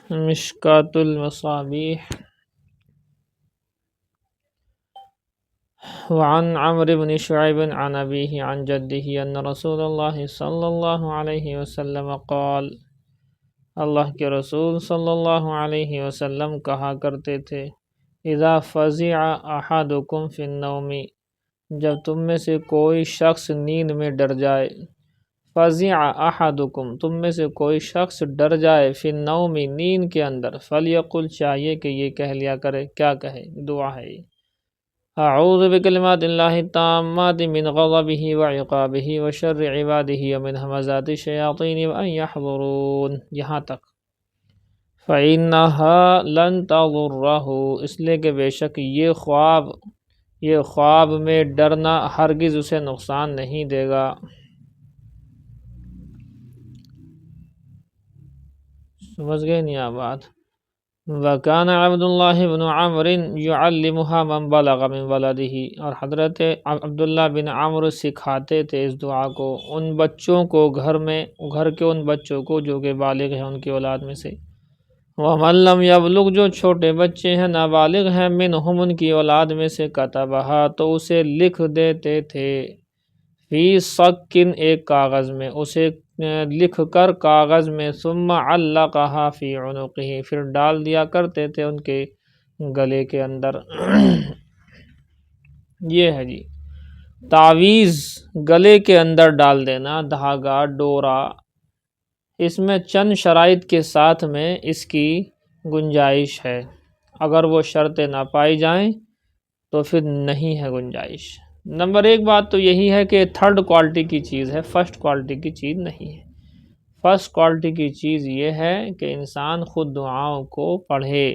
مشکاۃ المصابیح وعن عمرو بن شعيب عن أبيه عن جده أن رسول الله صلى الله عليه وسلم قال اللہ کے رسول صلی اللہ علیہ وسلم کہا کرتے تھے اذا فزع احدکم فی النوم، جب تم میں سے کوئی شخص نیند میں ڈر جائے، فزع احدکم، تم میں سے کوئی شخص ڈر جائے، فی النوم، نیند کے اندر، فلیقل، چاہیے کہ یہ کہہ لیا کرے، کیا کہے، دعا ہے یہ، اعوذ بکلمات اللہ التامات من غضبہ وعقابہ وشر عبادہ ومن ہمزات الشیاطین وان یحضرون، یہاں تک۔ فإنها لن تضرہ، اس لیے کہ بے شک یہ خواب میں ڈرنا ہرگز اسے نقصان نہیں دے گا۔ سمجھ گئے نہیں آپ بات؟ وَكَانَ عَبْدُ اللَّهِ بْنُ عَمْرٍ يُعَلِّمُهَا مَنْ بَلَغَ مِنْ وَلَدِهِ، اور حضرت عبداللہ بن عمرو سکھاتے تھے اس دعا کو ان بچوں کو گھر کے ان بچوں کو جو کہ بالغ ہیں ان کی اولاد میں سے، وَمَنْ لَمْ يَبْلُغْ، جو چھوٹے بچے ہیں نابالغ ہیں، مِنْهُمْ ان کی اولاد میں سے، كَتَبَهَا، تو اسے لکھ دیتے تھے، فی صکٍ، ایک کاغذ میں، اسے لکھ کر کاغذ میں، ثم علقها فی عنقہ، پھر ڈال دیا کرتے تھے ان کے گلے کے اندر۔ یہ ہے جی تعویذ، گلے کے اندر ڈال دینا دھاگا، ڈورا، اس میں چند شرائط کے ساتھ میں اس کی گنجائش ہے، اگر وہ شرطیں نہ پائی جائیں تو پھر نہیں ہے گنجائش۔ نمبر ایک بات تو یہی ہے کہ تھرڈ کوالٹی کی چیز ہے، فرسٹ کوالٹی کی چیز نہیں ہے۔ فرسٹ کوالٹی کی چیز یہ ہے کہ انسان خود دعاؤں کو پڑھے۔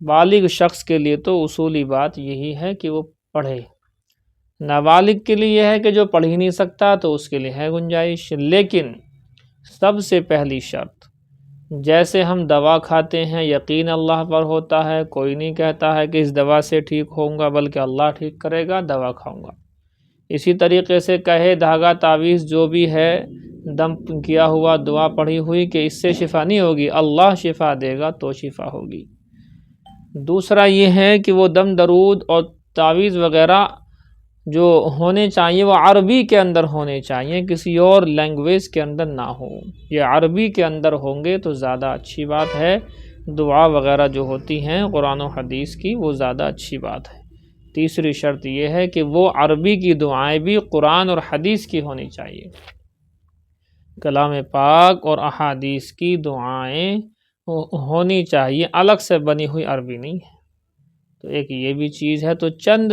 بالغ شخص کے لیے تو اصولی بات یہی ہے کہ وہ پڑھے، نابالغ کے لیے یہ ہے کہ جو پڑھ ہی نہیں سکتا تو اس کے لیے ہے گنجائش، لیکن سب سے پہلی شرط، جیسے ہم دوا کھاتے ہیں یقین اللہ پر ہوتا ہے، کوئی نہیں کہتا ہے کہ اس دوا سے ٹھیک ہوں گا بلکہ اللہ ٹھیک کرے گا، دوا کھاؤں گا۔ اسی طریقے سے کہے دھاگا تعویذ جو بھی ہے دم کیا ہوا دعا پڑھی ہوئی کہ اس سے شفا نہیں ہوگی، اللہ شفا دے گا تو شفا ہوگی۔ دوسرا یہ ہے کہ وہ دم درود اور تعویذ وغیرہ جو ہونے چاہیے وہ عربی کے اندر ہونے چاہیے، کسی اور لینگویج کے اندر نہ ہو، یہ عربی کے اندر ہوں گے تو زیادہ اچھی بات ہے۔ دعا وغیرہ جو ہوتی ہیں قرآن و حدیث کی وہ زیادہ اچھی بات ہے۔ تیسری شرط یہ ہے کہ وہ عربی کی دعائیں بھی قرآن اور حدیث کی ہونی چاہیے، کلام پاک اور احادیث کی دعائیں ہونی چاہیے، الگ سے بنی ہوئی عربی نہیں ہے۔ تو ایک یہ بھی چیز ہے، تو چند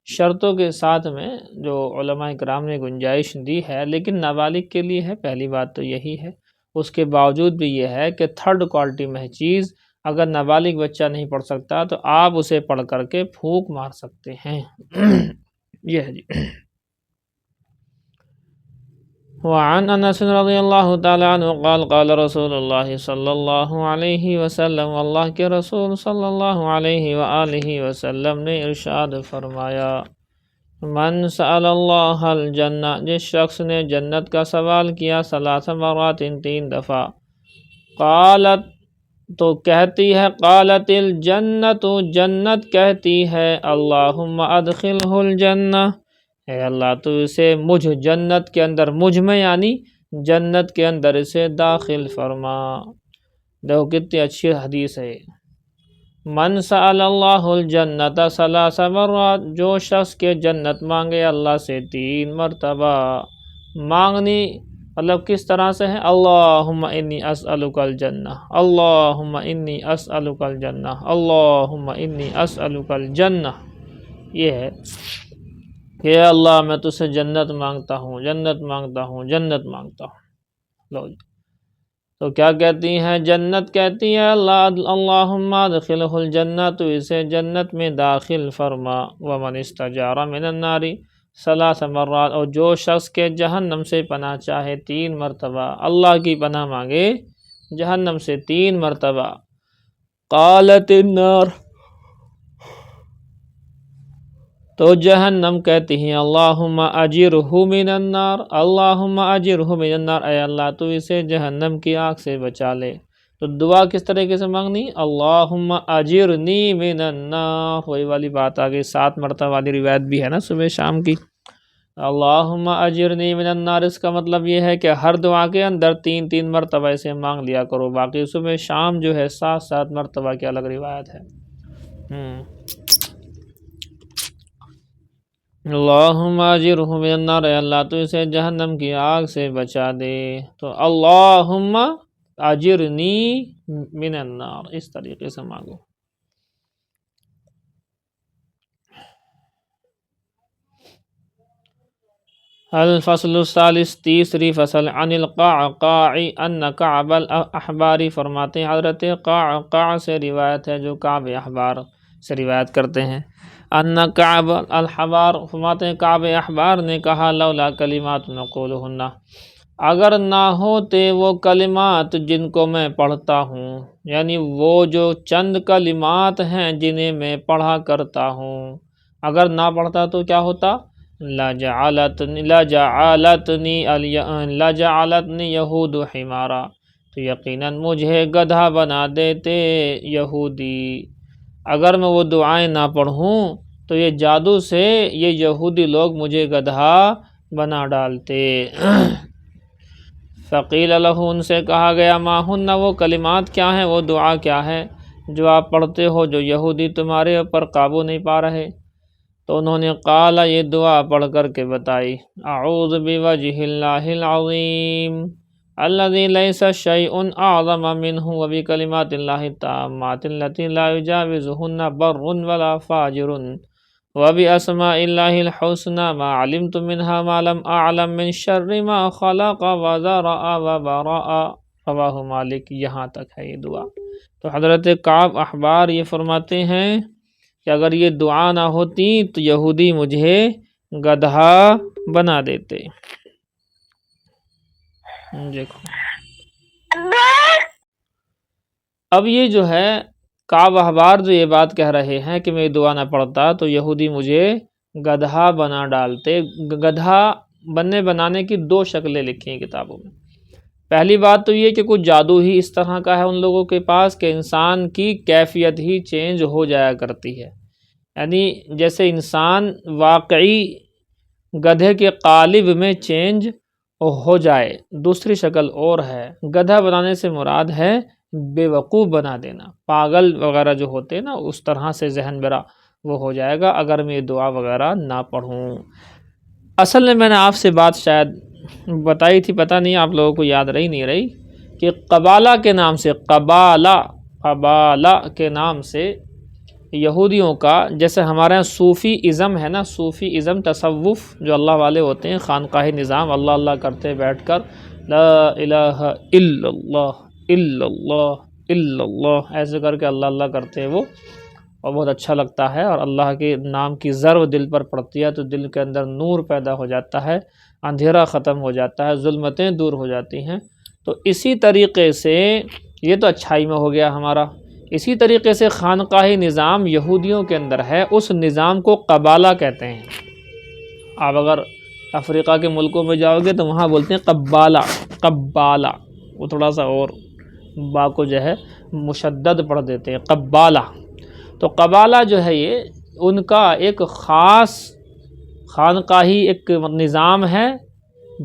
شرطوں کے ساتھ میں جو علماء کرام نے گنجائش دی ہے، لیکن نابالغ کے لیے ہے، پہلی بات تو یہی ہے۔ اس کے باوجود بھی یہ ہے کہ تھرڈ کوالٹی میں چیز، اگر نابالغ بچہ نہیں پڑھ سکتا تو آپ اسے پڑھ کر کے پھونک مار سکتے ہیں۔ یہ ہے جی۔ وعن انس رضی اللہ تعالی عنہ قال قال رسول اللہ صلی اللہ علیہ وسلم، اللہ کے رسول صلی اللہ علیہ وآلہ وسلم نے ارشاد فرمایا، من سأل اللہ الجنہ، جس شخص نے جنت کا سوال کیا، ثلاث مرات، 3 دفعہ، قالت، تو کہتی ہے، قالت الجنت، جنت کہتی ہے، اللہم ادخلہ الجنہ، اے اللہ تو اسے مجھ جنت کے اندر، مجھ میں یعنی جنت کے اندر اسے داخل فرما۔ دیکھو کتنی اچھی حدیث ہے۔ من سأل اللہ الجنت ثلاث مرات، جو شخص کے جنت مانگے اللہ سے 3 مرتبہ، مانگنی مطلب کس طرح سے ہے، اللہم انی اسألک الجنہ، اللہم انی اسألک الجنہ، اللہم انی اسألک الجنہ، یہ ہے کہ اللہ میں تجھ سے جنت مانگتا ہوں، جنت مانگتا ہوں، جنت مانگتا ہوں۔ لو جی، تو کیا کہتی ہیں، جنت کہتی ہے، اللہم ادخلہ الجنہ، تو اسے جنت میں داخل فرما۔ ومن استجار من النار 3 مرات، اور جو شخص کے جہنم سے پناہ چاہے 3 مرتبہ، اللہ کی پناہ مانگے جہنم سے 3 مرتبہ، قالت النار، تو جہنم کہتی ہیں، اللہم اجرہ من النار، اللہم اجرہ من النار، اے اللہ تو اسے جہنم کی آگ سے بچا لے۔ تو دعا کس طریقے سے مانگنی؟ اللہم اجرنی من النار، وہی والی بات آ گئی، 7 مرتبہ والی روایت بھی ہے نا صبح شام کی، اللہم اجرنی من النار، اس کا مطلب یہ ہے کہ ہر دعا کے اندر 3 مرتبہ اسے مانگ لیا کرو، باقی صبح شام جو ہے 7 مرتبہ کی الگ روایت ہے۔ اللہم اجرہ من النار، اے اللہ تو اسے جہنم کی آگ سے بچا دے، تو اللہم اجرنی من النار اس طریقے سے مانگو۔ الفصل الثالث، تیسری فصل، عن القعقاع ان کعب الاحباری، فرماتے ہیں حضرت قعقاع سے روایت ہے جو کعب احبار سے روایت کرتے ہیں، ان کعب الاحبار، فرماتے ہیں کعب احبار نے کہا، لولا کلمات نقولہن، اگر نہ ہوتے وہ کلمات جن کو میں پڑھتا ہوں، یعنی وہ جو چند کلمات ہیں جنہیں میں پڑھا کرتا ہوں، اگر نہ پڑھتا تو کیا ہوتا؟ لجعلتنی یہود حمارا، تو یقیناً مجھے گدھا بنا دیتے یہودی، اگر میں وہ دعائیں نہ پڑھوں تو یہ جادو سے یہ یہودی لوگ مجھے گدھا بنا ڈالتے۔ فقیل لہ، ان سے کہا گیا، ما ہن، وہ کلمات کیا ہیں، وہ دعا کیا ہے جو آپ پڑھتے ہو جو یہودی تمہارے اوپر قابو نہیں پا رہے؟ تو انہوں نے قال، یہ دعا پڑھ کر کے بتائی، اعوذ بوجہ اللہ العظیم الذی لیس شیء اعظم منہ وبکلمات اللہ التامات التی لا یجاوزہن بر ولا فاجر وباسماء اللہ الحسنى ما علمت منها ما لم اعلم من شر ما خلق وذرأ وبرأ، رواہ مالک، یہاں تک ہے یہ دعا۔ تو حضرت کعب احبار یہ فرماتے ہیں کہ اگر یہ دعا نہ ہوتی تو یہودی مجھے گدھا بنا دیتے۔ دیکھو اب یہ جو ہے کعب احبار جو یہ بات کہہ رہے ہیں کہ میں دعا نہ پڑھتا تو یہودی مجھے گدھا بنا ڈالتے۔ گدھا بنانے کی 2 شکلیں لکھی ہیں کتابوں میں۔ پہلی بات تو یہ کہ کچھ جادو ہی اس طرح کا ہے ان لوگوں کے پاس کہ انسان کی کیفیت ہی چینج ہو جایا کرتی ہے، یعنی جیسے انسان واقعی گدھے کے قالب میں چینج ہو جائے۔ دوسری شکل اور ہے، گدھا بنانے سے مراد ہے بے وقوف بنا دینا، پاگل وغیرہ جو ہوتے ہیں نا اس طرح سے ذہن میرا وہ ہو جائے گا اگر میں یہ دعا وغیرہ نہ پڑھوں۔ اصل میں نے آپ سے بات شاید بتائی تھی، پتہ نہیں آپ لوگوں کو یاد رہی نہیں رہی، کہ قبالہ کے نام سے، قبالہ کے نام سے یہودیوں کا، جیسے ہمارے یہاں صوفی ازم ہے نا، صوفی ازم تصوف جو اللہ والے ہوتے ہیں، خانقاہی نظام، اللہ اللہ کرتے بیٹھ کر، لا الہ الا اللہ الا اللہ الا اللہ ایسے کر کے اللہ اللہ کرتے ہیں وہ، اور بہت اچھا لگتا ہے، اور اللہ کے نام کی ضرب دل پر پڑتی ہے تو دل کے اندر نور پیدا ہو جاتا ہے، اندھیرا ختم ہو جاتا ہے، ظلمتیں دور ہو جاتی ہیں۔ تو اسی طریقے سے یہ تو اچھائی میں ہو گیا ہمارا، اسی طریقے سے خانقاہی نظام یہودیوں کے اندر ہے، اس نظام کو قبالہ کہتے ہیں۔ آپ اگر افریقہ کے ملکوں میں جاؤ گے تو وہاں بولتے ہیں قبالہ، وہ تھوڑا سا اور با کو جو ہے مشدد پڑھ دیتے ہیں، قبالہ۔ تو قبالہ جو ہے یہ ان کا ایک خاص خانقاہی ایک نظام ہے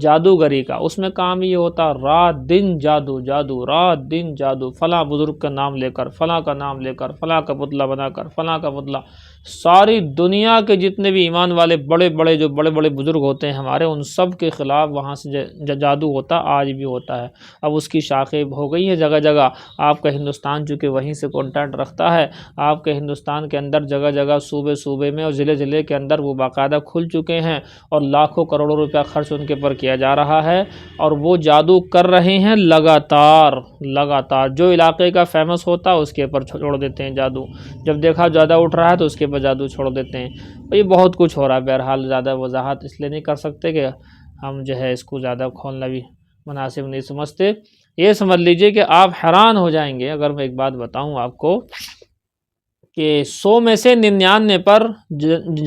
جادوگری کا، اس میں کام یہ ہوتا رات دن جادو، رات دن جادو، فلاں بزرگ کا نام لے کر، فلاں کا نام لے کر، فلاں کا پتلا بنا کر، فلاں کا پتلا، ساری دنیا کے جتنے بھی ایمان والے بڑے بڑے بزرگ ہوتے ہیں ہمارے، ان سب کے خلاف وہاں سے جادو ہوتا، آج بھی ہوتا ہے۔ اب اس کی شاخیں ہو گئی ہیں جگہ جگہ، آپ کا ہندوستان چونکہ وہیں سے کانٹیکٹ رکھتا ہے، آپ کے ہندوستان کے اندر جگہ جگہ صوبے میں اور ضلع کے اندر وہ باقاعدہ کھل چکے ہیں، اور لاکھوں کروڑوں روپیہ خرچ ان کے پر کیا جا رہا ہے، اور وہ جادو کر رہے ہیں لگاتار جو علاقے کا فیمس ہوتا ہے اس کے اوپر چھوڑ دیتے ہیں جادو، جب دیکھا زیادہ اٹھ رہا ہے تو اس کے اوپر جادو چھوڑ دیتے ہیں۔ یہ بہت کچھ ہو رہا ہے، بہرحال زیادہ وضاحت اس لیے نہیں کر سکتے کہ ہم جو ہے اس کو زیادہ کھولنا بھی مناسب نہیں سمجھتے۔ یہ سمجھ لیجئے کہ آپ حیران ہو جائیں گے اگر میں ایک بات بتاؤں آپ کو، کہ 100 میں سے 99 پر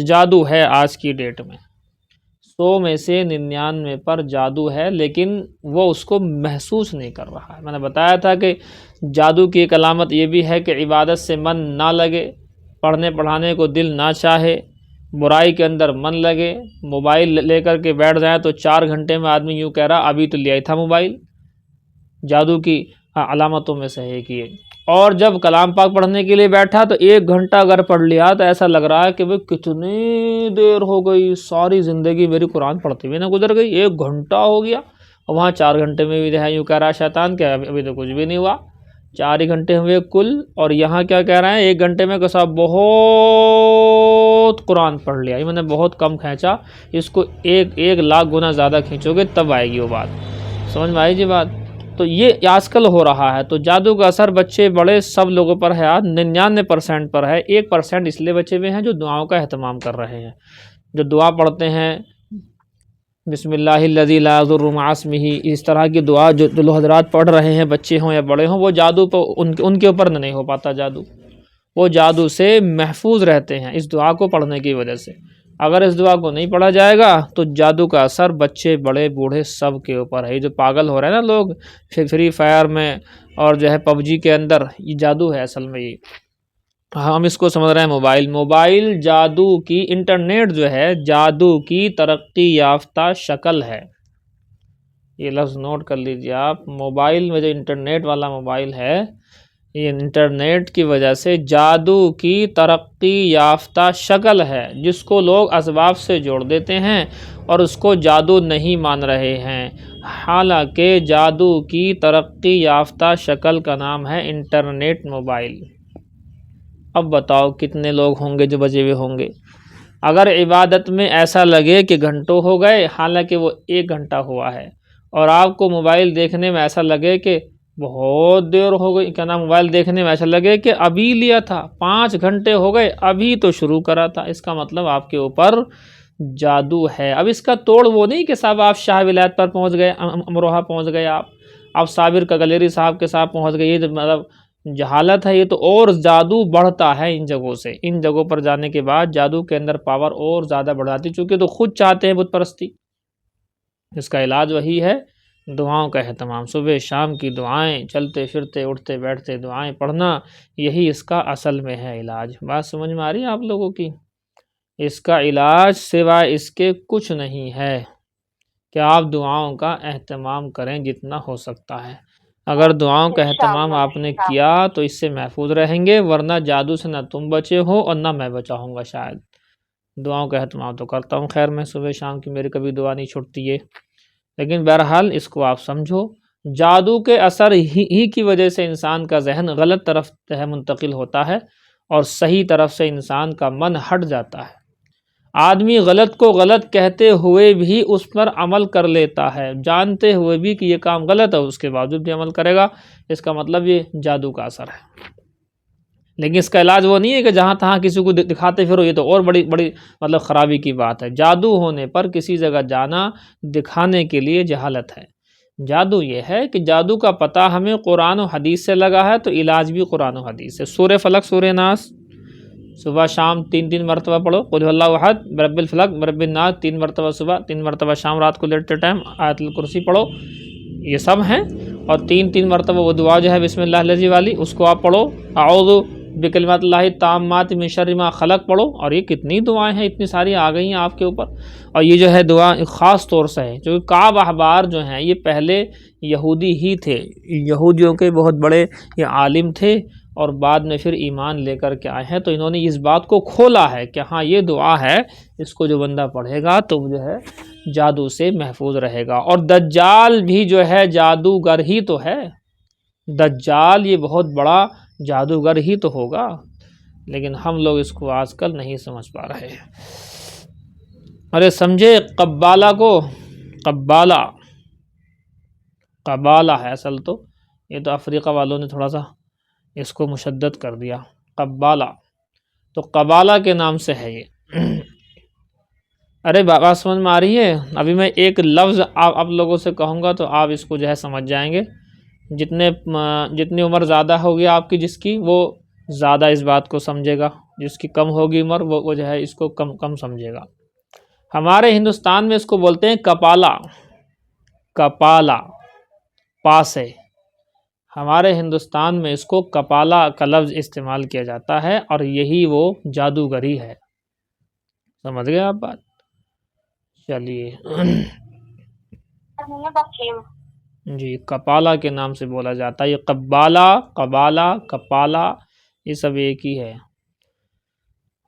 جادو ہے آج کی ڈیٹ میں، 100 میں سے 99 پر جادو ہے، لیکن وہ اس کو محسوس نہیں کر رہا ہے۔ میں نے بتایا تھا کہ جادو کی ایک علامت یہ بھی ہے کہ عبادت سے من نہ لگے، پڑھنے پڑھانے کو دل نہ چاہے، برائی کے اندر من لگے، موبائل لے کر کے بیٹھ جائیں تو 4 گھنٹے میں آدمی یوں کہہ رہا ابھی تو لیا ہی تھا موبائل۔ جادو کی علامتوں میں سے ایک یہ۔ اور جب کلام پاک پڑھنے کے لیے بیٹھا تو 1 گھنٹہ اگر پڑھ لیا تو ایسا لگ رہا ہے کہ بھئی کتنی دیر ہو گئی، ساری زندگی میری قرآن پڑھتے ہوئے نہ گزر گئی، 1 گھنٹہ ہو گیا، اور وہاں 4 گھنٹے میں بھی ہے، یوں کہہ رہا شیطان کہ ابھی تو کچھ بھی نہیں ہوا، 4 ہی گھنٹے ہوئے کل، اور یہاں کیا کہہ رہے ہیں 1 گھنٹے میں کہ صاحب بہت قرآن پڑھ لیا، یہ میں نے بہت کم کھینچا، اس کو 1 لاکھ گنا زیادہ کھینچو گے تب آئے گی وہ بات، سمجھ میں آئی جی بات؟ تو یہ آج کل ہو رہا ہے۔ تو جادو کا اثر بچے بڑے سب لوگوں پر ہے، 99% پر ہے، 1% اس لیے بچے ہوئے ہیں جو دعاؤں کا اہتمام کر رہے ہیں، جو دعا پڑھتے ہیں بسم اللہ الذی لا یضر مع اسمہ، اس طرح کی دعا جو لوگ حضرات پڑھ رہے ہیں، بچے ہوں یا بڑے ہوں، وہ جادو پہ ان کے اوپر نہیں ہو پاتا جادو، وہ جادو سے محفوظ رہتے ہیں اس دعا کو پڑھنے کی وجہ سے۔ اگر اس دعا کو نہیں پڑھا جائے گا تو جادو کا اثر بچے بڑے بوڑھے سب کے اوپر ہے۔ یہ جو پاگل ہو رہے ہیں نا لوگ فری فائر میں اور جو ہے پب جی کے اندر، یہ جادو ہے اصل میں۔ یہ ہم اس کو سمجھ رہے ہیں موبائل جادو کی، انٹرنیٹ جو ہے جادو کی ترقی یافتہ شکل ہے، یہ لفظ نوٹ کر لیجیے آپ۔ موبائل میں جو انٹرنیٹ والا موبائل ہے، یہ انٹرنیٹ کی وجہ سے جادو کی ترقی یافتہ شکل ہے، جس کو لوگ اسباب سے جوڑ دیتے ہیں اور اس کو جادو نہیں مان رہے ہیں، حالانکہ جادو کی ترقی یافتہ شکل کا نام ہے انٹرنیٹ موبائل۔ اب بتاؤ کتنے لوگ ہوں گے جو بچے ہوئے ہوں گے؟ اگر عبادت میں ایسا لگے کہ گھنٹوں ہو گئے حالانکہ وہ 1 گھنٹہ ہوا ہے، اور آپ کو موبائل دیکھنے میں ایسا لگے کہ بہت دیر ہو گئی، کیا نام موبائل دیکھنے میں ایسا لگے کہ ابھی لیا تھا، 5 گھنٹے ہو گئے ابھی تو شروع کرا تھا، اس کا مطلب آپ کے اوپر جادو ہے۔ اب اس کا توڑ وہ نہیں کہ صاحب آپ شاہ ولایت پر پہنچ گئے، امروہہ پہنچ گئے، آپ صابر کگلیری صاحب کے ساتھ پہنچ گئے، یہ مطلب جہالت ہے یہ تو، اور جادو بڑھتا ہے ان جگہوں سے، ان جگہوں پر جانے کے بعد جادو کے اندر پاور اور زیادہ بڑھ جاتی، چونکہ تو خود چاہتے ہیں بت پرستی۔ اس کا علاج وہی ہے دعاؤں کا اہتمام، صبح شام کی دعائیں، چلتے پھرتے اٹھتے بیٹھتے دعائیں پڑھنا، یہی اس کا اصل میں ہے علاج۔ بات سمجھ میں آ رہی ہے آپ لوگوں کی؟ اس کا علاج سوائے اس کے کچھ نہیں ہے کہ آپ دعاؤں کا اہتمام کریں جتنا ہو سکتا ہے۔ اگر دعاؤں کا اہتمام آپ نے کیا تو اس سے محفوظ رہیں گے، ورنہ جادو سے نہ تم بچے ہو اور نہ میں بچا ہوں گا شاید۔ دعاؤں کا اہتمام تو کرتا ہوں، خیر میں صبح شام کی میری کبھی دعا نہیں چھوٹتی ہے، لیکن بہرحال اس کو آپ سمجھو، جادو کے اثر ہی کی وجہ سے انسان کا ذہن غلط طرف منتقل ہوتا ہے اور صحیح طرف سے انسان کا من ہٹ جاتا ہے۔ آدمی غلط کو غلط کہتے ہوئے بھی اس پر عمل کر لیتا ہے، جانتے ہوئے بھی کہ یہ کام غلط ہے اس کے باوجود بھی عمل کرے گا، اس کا مطلب یہ جادو کا اثر ہے۔ لیکن اس کا علاج وہ نہیں ہے کہ جہاں تہاں کسی کو دکھاتے پھرو، یہ تو اور بڑی مطلب خرابی کی بات ہے۔ جادو ہونے پر کسی جگہ جانا دکھانے کے لیے جہالت ہے۔ جادو یہ ہے کہ جادو کا پتہ ہمیں قرآن و حدیث سے لگا ہے تو علاج بھی قرآن و حدیث سے۔ سورہ فلق سورہ ناس صبح شام 3 مرتبہ پڑھو، قل هو اللہ احد برب الفلق برب الناس 3 مرتبہ صبح، 3 مرتبہ شام، رات کو لیٹتے ٹائم آیت الکرسی پڑھو، یہ سب ہیں، اور 3 مرتبہ وہ دعا جو ہے بسم اللہ الذی والی اس کو آپ پڑھو، اعوذ بکلمات اللہ التامات من شر ما خلق پڑھو، اور یہ کتنی دعائیں ہیں، اتنی ساری آ گئی ہیں آپ کے اوپر۔ اور یہ جو ہے دعا خاص طور سے ہے، جو کعب احبار جو ہیں یہ پہلے یہودی ہی تھے، یہودیوں کے بہت بڑے یہ عالم تھے، اور بعد میں پھر ایمان لے کر کے آئے ہیں، تو انہوں نے اس بات کو کھولا ہے کہ ہاں یہ دعا ہے، اس کو جو بندہ پڑھے گا تو جو ہے جادو سے محفوظ رہے گا۔ اور دجال بھی جو ہے جادوگر ہی تو ہے، دجال یہ بہت بڑا جادوگر ہی تو ہوگا، لیکن ہم لوگ اس کو آج کل نہیں سمجھ پا رہے ہیں۔ ارے سمجھے قبالہ کو، قبالہ ہے اصل تو، یہ تو افریقہ والوں نے تھوڑا سا اس کو مشدد کر دیا، قبالہ تو قبالہ کے نام سے ہے یہ۔ ارے بات سمجھ میں آ رہی ہے؟ ابھی میں ایک لفظ آپ لوگوں سے کہوں گا تو آپ اس کو جو ہے سمجھ جائیں گے، جتنی عمر زیادہ ہوگی آپ کی جس کی، وہ زیادہ اس بات کو سمجھے گا، جس کی کم ہوگی عمر وہ جو ہے اس کو کم سمجھے گا۔ ہمارے ہندوستان میں اس کو بولتے ہیں کپالہ، کپالہ پا سے، ہمارے ہندوستان میں اس کو کپالا کا لفظ استعمال کیا جاتا ہے، اور یہی وہ جادوگری ہے۔ سمجھ گئے آپ بات؟ چلیے جی، کپالا کے نام سے بولا جاتا ہے۔ یہ قبالہ، کپالا، یہ سب ایک ہی ہے۔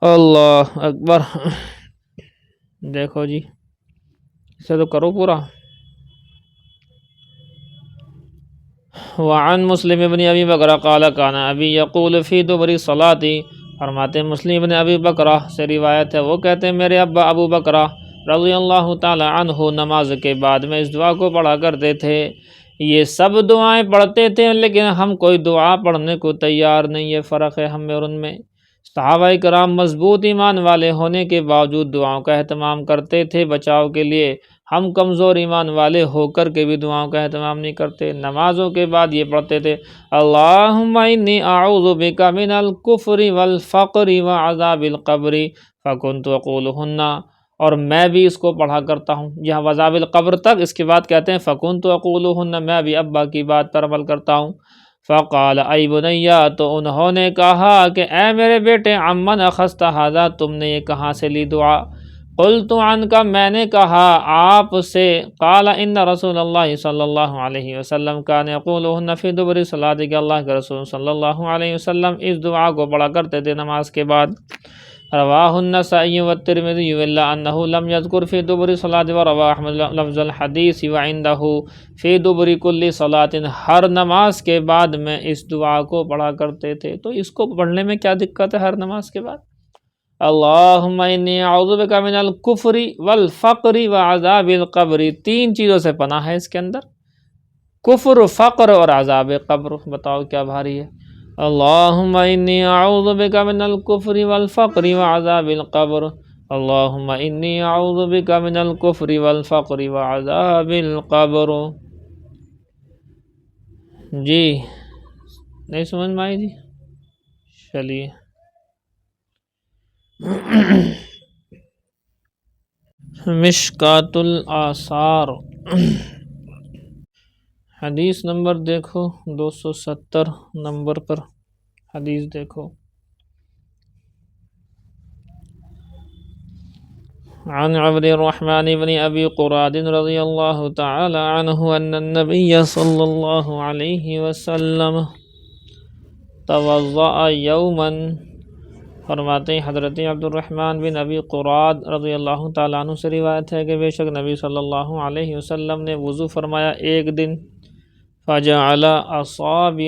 اللہ اکبر۔ دیکھو جی، اسے تو کرو پورا۔ وعن مسلم ابن ابی بکرہ قال کان ابی یقول فی دبر صلاتی، فرماتے مسلم ابن ابی بکرہ سے روایت ہے، وہ کہتے ہیں میرے ابا ابو بکرہ رضی اللہ تعالی عنہ نماز کے بعد میں اس دعا کو پڑھا کرتے تھے۔ یہ سب دعائیں پڑھتے تھے، لیکن ہم کوئی دعا پڑھنے کو تیار نہیں، یہ فرق ہے ہم میں اور ان میں۔ صحابہ کرام مضبوط ایمان والے ہونے کے باوجود دعاؤں کا اہتمام کرتے تھے بچاؤ کے لیے، ہم کمزور ایمان والے ہو کر کے بھی دعاؤں کا اہتمام نہیں کرتے۔ نمازوں کے بعد یہ پڑھتے تھے، اللہم انی اعوذ بک من الکفر والفقر وعذاب القبر فکنت اقولہن، اور میں بھی اس کو پڑھا کرتا ہوں یہاں وعذاب القبر تک، اس کے بعد کہتے ہیں فکنت اقولہن، میں بھی ابا کی بات پر عمل کرتا ہوں۔ فقال ای بنیا، تو انہوں نے کہا کہ اے میرے بیٹے، عمن اخذت ھذا، تم نے یہ کہاں سے لی دعا؟ قلت عنک، میں نے کہا آپ سے۔ قال ان رسول اللہ صلی اللہ علیہ وسلم کان یقولہن فی دبر صلاۃ، کہ اللہ کے رسول صلی اللہ علیہ وسلم اس دعا کو پڑھا کرتے تھے نماز کے بعد۔ رواہ النسائی والترمذی الا انہ لم یذکر فی دبر صلاۃ، ورواہ احمد لفظ الحدیث وعندہ فی دبر کل صلاۃ، ہر نماز کے بعد میں اس دعا کو پڑھا کرتے تھے۔ تو اس کو پڑھنے میں کیا دقت ہے ہر نماز کے بعد؟ اللہم انی اعوذ بک من الکفر والفقر وعذاب القبر، تین چیزوں سے پناہ ہے اس کے اندر، کفر، فقر اور عذاب قبر۔ بتاؤ کیا بھاری ہے؟ اللہم انی اعوذ بک من الکفر والفقر وعذاب القبر، اللہم انی اعوذ بک من الکفر والفقر وعذاب القبر۔ جی نہیں سمجھ میں آئی جی؟ چلیے مشکات الآثار، حدیث نمبر دیکھو 270 نمبر پر حدیث دیکھو۔ عن عبد الرحمن بن ابی قراد رضی اللہ تعالی عنہ ان النبی صلی اللہ علیہ وسلم توضأ یوما، فرماتے ہیں حضرت عبد الرحمن بن ابی قراد رضی اللہ تعالیٰ عنہ سے روایت ہے کہ بے شک نبی صلی اللہ علیہ وسلم نے وضو فرمایا ایک دن، فجعل اصحابہ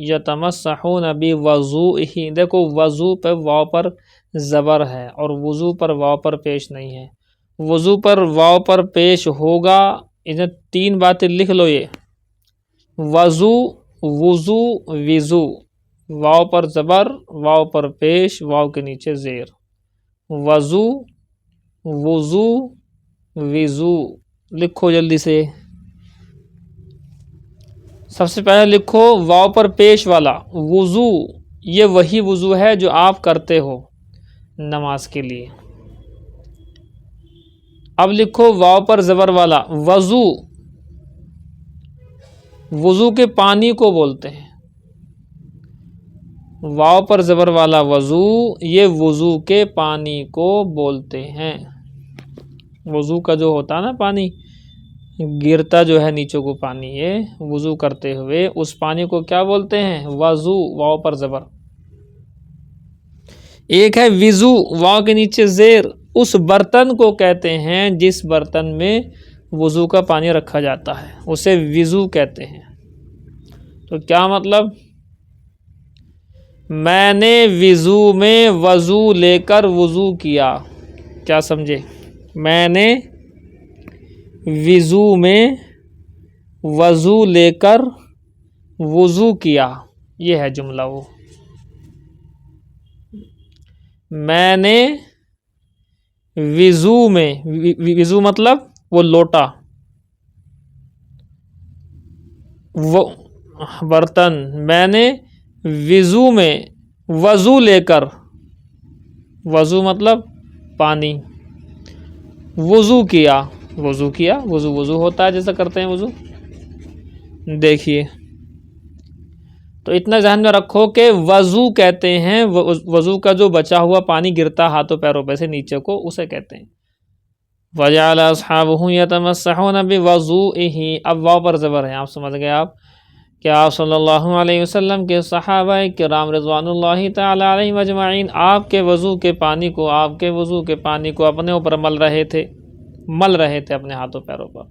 یتمسحون بوضوئہ، دیکھو وضو پہ واو پر زبر ہے اور وضو پر واو پر پیش نہیں ہے، وضو پر واو پر پیش ہوگا، انہیں تین باتیں لکھ لو، یہ وضو، وضو، وضو، واو پر زبر، واو پر پیش، واو کے نیچے زیر، وضو، وضو، وضو۔ لکھو جلدی سے، سب سے پہلے لکھو واو پر پیش والا وضو، یہ وہی وضو ہے جو آپ کرتے ہو نماز کے لیے۔ اب لکھو واو پر زبر والا وضو، وضو کے پانی کو بولتے ہیں، واو پر زبر والا وضو، یہ وضو کے پانی کو بولتے ہیں۔ وضو کا جو ہوتا ہے نا پانی گرتا جو ہے نیچے کو پانی، یہ وضو کرتے ہوئے اس پانی کو کیا بولتے ہیں؟ وضو، واو پر زبر۔ ایک ہے وضو، واو کے نیچے زیر، اس برتن کو کہتے ہیں جس برتن میں وضو کا پانی رکھا جاتا ہے، اسے وضو کہتے ہیں۔ تو کیا مطلب؟ میں نے وضو میں وضو لے کر وضو کیا، کیا سمجھے؟ میں نے وضو میں وضو لے کر وضو کیا، یہ ہے جملہ۔ وہ میں نے وضو میں، وضو مطلب وہ لوٹا، وہ برتن، میں نے وضو میں وضو لے کر، وضو مطلب پانی، وضو کیا، وضو کیا، وضو وضو ہوتا ہے جیسا کرتے ہیں وضو، دیکھیے، تو اتنا ذہن میں رکھو کہ وضو کہتے ہیں، وضو کا جو بچا ہوا پانی گرتا ہاتھوں پیروں پہ سے نیچے کو، اسے کہتے ہیں۔ وَجَعَلَ أَصْحَابُهُ يَتَمَسَّحُونَ بِوَضُوئِهِ، اب واو پر زبر ہے، آپ سمجھ گئے آپ کہ آپ صلی اللہ علیہ وسلم کے صحابہ کرام رضوان اللہ تعالی علیہم اجمعین آپ کے وضو کے پانی کو اپنے اوپر مل رہے تھے اپنے ہاتھوں پیروں پر۔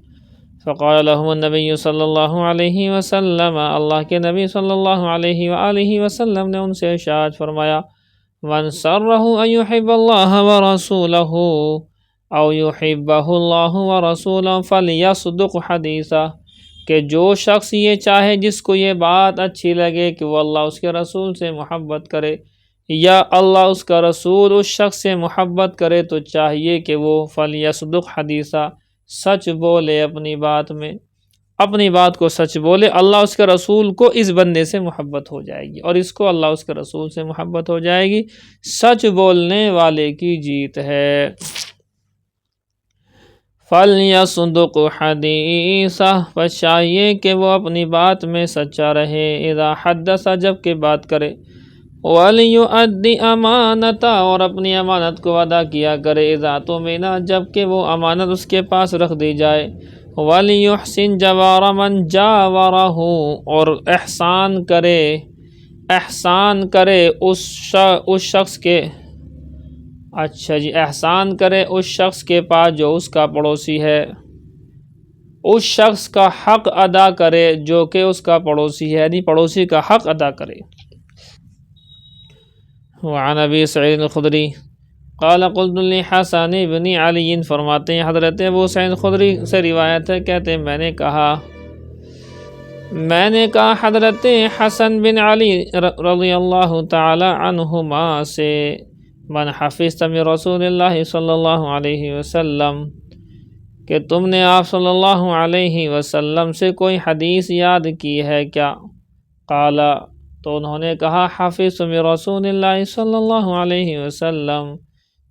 فقال لهم النبی صلی اللہ علیہ وسلم، اللہ کے نبی صلی اللہ علیہ وآلہ وسلم نے ان سے ارشاد فرمایا، من سرہ ان یحب اللہ ورسولہ او یحبہ اللہ ورسولہ فلیصدق حدیثہ، کہ جو شخص یہ چاہے، جس کو یہ بات اچھی لگے کہ وہ اللہ اس کے رسول سے محبت کرے، یا اللہ اس کا رسول اس شخص سے محبت کرے، تو چاہیے کہ وہ فلیصدق حدیثہ، سچ بولے اپنی بات کو سچ بولے۔ اللہ اس کے رسول کو اس بندے سے محبت ہو جائے گی، اور اس کو اللہ اس کے رسول سے محبت ہو جائے گی۔ سچ بولنے والے کی جیت ہے۔ فَلْيَصْدُقْ حَدِيثَهُ، پس چاہیے کہ وہ اپنی بات میں سچا رہے، اذا حدث، جب کہ بات کرے، وَلْيُؤَدِّ أَمَانَتَهُ، اور اپنی امانت کو ادا کیا کرے، اذا اؤْتُمِنَ، جب کہ وہ امانت اس کے پاس رکھ دی جائے، وَلْيُحْسِنْ جَوَارَ مَنْ جَاوَرَهُ، اور احسان کرے اس شخص کے، احسان کرے اس شخص کے پاس جو اس کا پڑوسی ہے، اس شخص کا حق ادا کرے جو کہ اس کا پڑوسی ہے، یعنی پڑوسی کا حق ادا کرے۔ وعن ابی سعید الخدری قال قلت لحسن بن علی، فرماتے ہیں حضرت ابو سعید خدری سے روایت ہے، کہتے ہیں میں نے کہا حضرت حسن بن علی رضی اللہ تعالی عنہما سے، من حفظت من رسول اللہ صلی اللہ علیہ وسلم، کہ تم نے آپ صلی اللہ علیہ وسلم سے کوئی حدیث یاد کی ہے کیا؟ قال، تو انہوں نے کہا حفظت من رسول اللہ صلی اللہ علیہ وسلم،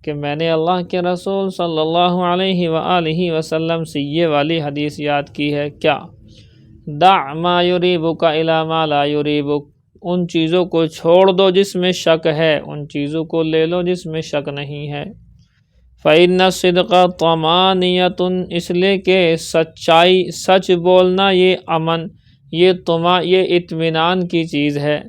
کہ میں نے اللہ کے رسول صلی اللہ علیہ وآلہ وسلم سے یہ والی حدیث یاد کی ہے کیا؟ دع ما یریبک الی ما لا یریبک، ان چیزوں کو چھوڑ دو جس میں شک ہے، ان چیزوں کو لے لو جس میں شک نہیں ہے۔ فإن الصدق طمانیۃ، اس لیے کہ سچ بولنا یہ اطمینان کی چیز ہے،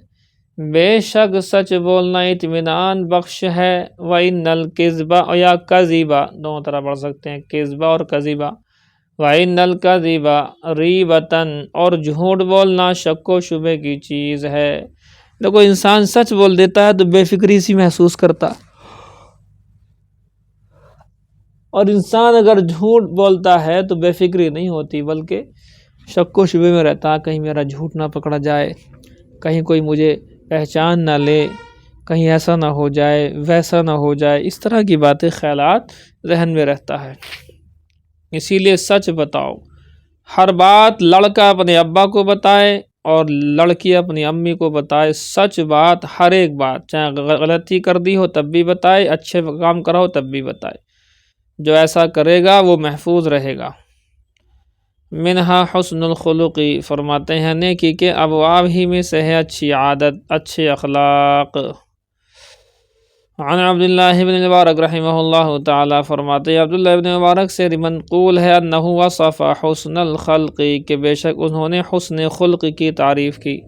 بے شک سچ بولنا اطمینان بخش ہے۔ وإن الکذب، یا کذبہ، دونوں طرح پڑھ سکتے ہیں، کذبہ اور کذبہ۔ وإن الکذب ریبۃ، اور جھوٹ بولنا شک و شبے کی چیز ہے۔ دیکھو انسان سچ بول دیتا ہے تو بے فکری سی محسوس کرتا، اور انسان اگر جھوٹ بولتا ہے تو بے فکری نہیں ہوتی، بلکہ شک و شبے میں رہتا، کہیں میرا جھوٹ نہ پکڑا جائے، کہیں کوئی مجھے پہچان نہ لے، کہیں ایسا نہ ہو جائے، ویسا نہ ہو جائے، اس طرح کی باتیں، خیالات ذہن میں رہتا ہے۔ اسی لیے سچ بتاؤ، ہر بات لڑکا اپنے ابا کو بتائے اور لڑکی اپنی امی کو بتائے، سچ بات، ہر ایک بات، چاہے غلطی کر دی ہو تب بھی بتائے، اچھے کام کرا ہو تب بھی بتائے، جو ایسا کرے گا وہ محفوظ رہے گا۔ منہا حسن الخلق، فرماتے ہیں نیکی کے ابواب ہی میں سے ہے اچھی عادت، اچھے اخلاق۔ عن عبداللہ بن مبارک رحمہ اللہ تعالی، فرماتے ہیں عبداللہ بن مبارک سے منقول ہے انہ وصف حسن الخلق، کہ بے شک انہوں نے حسن خلق کی تعریف کی،